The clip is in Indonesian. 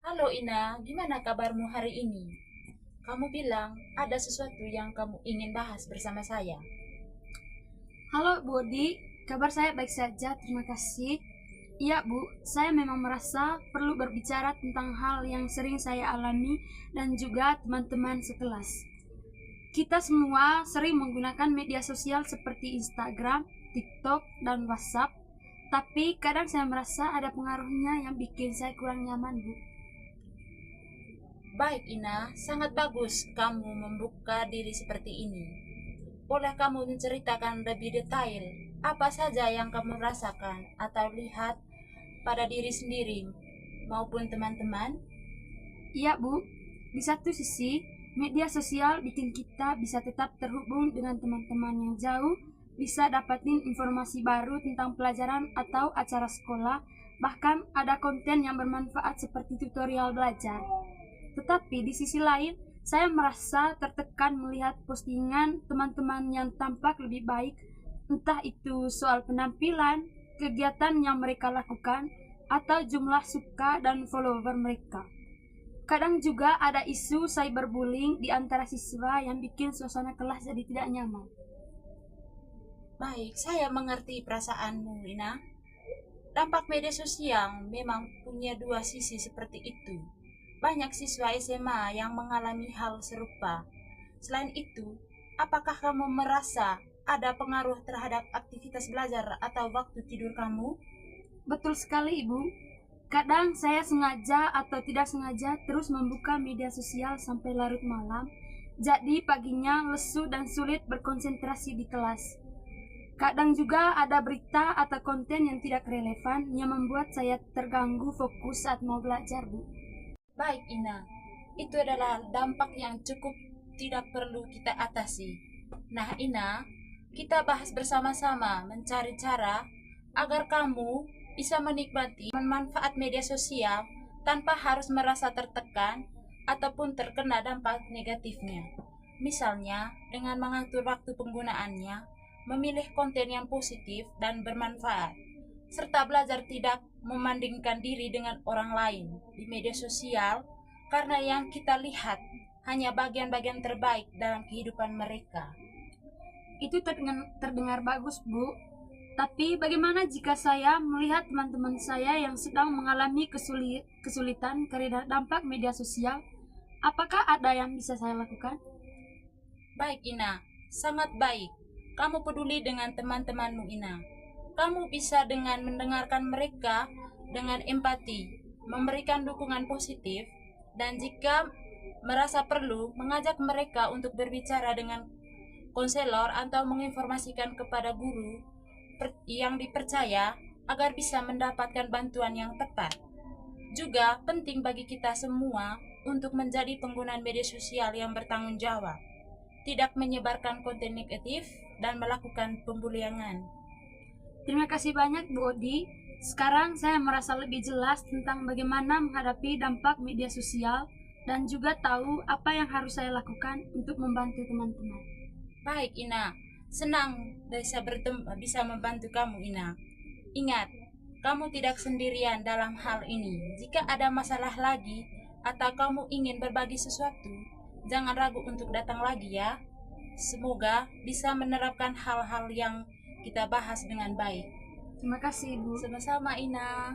Halo Ina, gimana kabarmu hari ini? Kamu bilang ada sesuatu yang kamu ingin bahas bersama saya. Halo Bu Odi, kabar saya baik saja, terima kasih. Iya Bu, saya memang merasa perlu berbicara tentang hal yang sering saya alami dan juga teman-teman sekelas. Kita semua sering menggunakan media sosial seperti Instagram, TikTok, dan WhatsApp, tapi kadang saya merasa ada pengaruhnya yang bikin saya kurang nyaman Bu. Baik Ina, sangat bagus kamu membuka diri seperti ini. Boleh kamu menceritakan lebih detail apa saja yang kamu rasakan atau lihat pada diri sendiri maupun teman-teman? Iya Bu, di satu sisi media sosial bikin kita bisa tetap terhubung dengan teman-teman yang jauh, bisa dapatin informasi baru tentang pelajaran atau acara sekolah, bahkan ada konten yang bermanfaat seperti tutorial belajar. Tetapi di sisi lain, saya merasa tertekan melihat postingan teman-teman yang tampak lebih baik, entah itu soal penampilan, kegiatan yang mereka lakukan, atau jumlah suka dan follower mereka. Kadang juga ada isu cyberbullying di antara siswa yang bikin suasana kelas jadi tidak nyaman. Baik, saya mengerti perasaanmu Ina. Dampak media sosial memang punya dua sisi seperti itu. Banyak siswa SMA yang mengalami hal serupa. Selain itu, apakah kamu merasa ada pengaruh terhadap aktivitas belajar atau waktu tidur kamu? Betul sekali Ibu. Kadang saya sengaja atau tidak sengaja terus membuka media sosial sampai larut malam. Jadi paginya lesu dan sulit berkonsentrasi di kelas. Kadang juga ada berita atau konten yang tidak relevan yang membuat saya terganggu fokus saat mau belajar, Bu. Baik, Ina. Itu adalah dampak yang cukup tidak perlu kita atasi. Nah, Ina, kita bahas bersama-sama mencari cara agar kamu bisa menikmati manfaat media sosial tanpa harus merasa tertekan ataupun terkena dampak negatifnya. Misalnya, dengan mengatur waktu penggunaannya, memilih konten yang positif dan bermanfaat, serta belajar tidak membandingkan diri dengan orang lain di media sosial karena yang kita lihat hanya bagian-bagian terbaik dalam kehidupan mereka. Itu terdengar bagus, Bu. Tapi bagaimana jika saya melihat teman-teman saya yang sedang mengalami kesulitan karena dampak media sosial? Apakah ada yang bisa saya lakukan? Baik Ina, sangat baik. Kamu peduli dengan teman-temanmu Ina. Kamu bisa dengan mendengarkan mereka dengan empati, memberikan dukungan positif, dan jika merasa perlu, mengajak mereka untuk berbicara dengan konselor atau menginformasikan kepada guru yang dipercaya agar bisa mendapatkan bantuan yang tepat. Juga penting bagi kita semua untuk menjadi pengguna media sosial yang bertanggung jawab, tidak menyebarkan konten negatif dan melakukan pembuliangan. Terima kasih banyak Bu Odi. Sekarang saya merasa lebih jelas tentang bagaimana menghadapi dampak media sosial dan juga tahu apa yang harus saya lakukan untuk membantu teman-teman. Baik Ina, senang bisa membantu kamu Ina. Ingat, kamu tidak sendirian dalam hal ini. Jika ada masalah lagi atau kamu ingin berbagi sesuatu, jangan ragu untuk datang lagi ya. Semoga bisa menerapkan hal-hal yang kita bahas dengan baik. Terima kasih, Bu. Sama-sama Ina.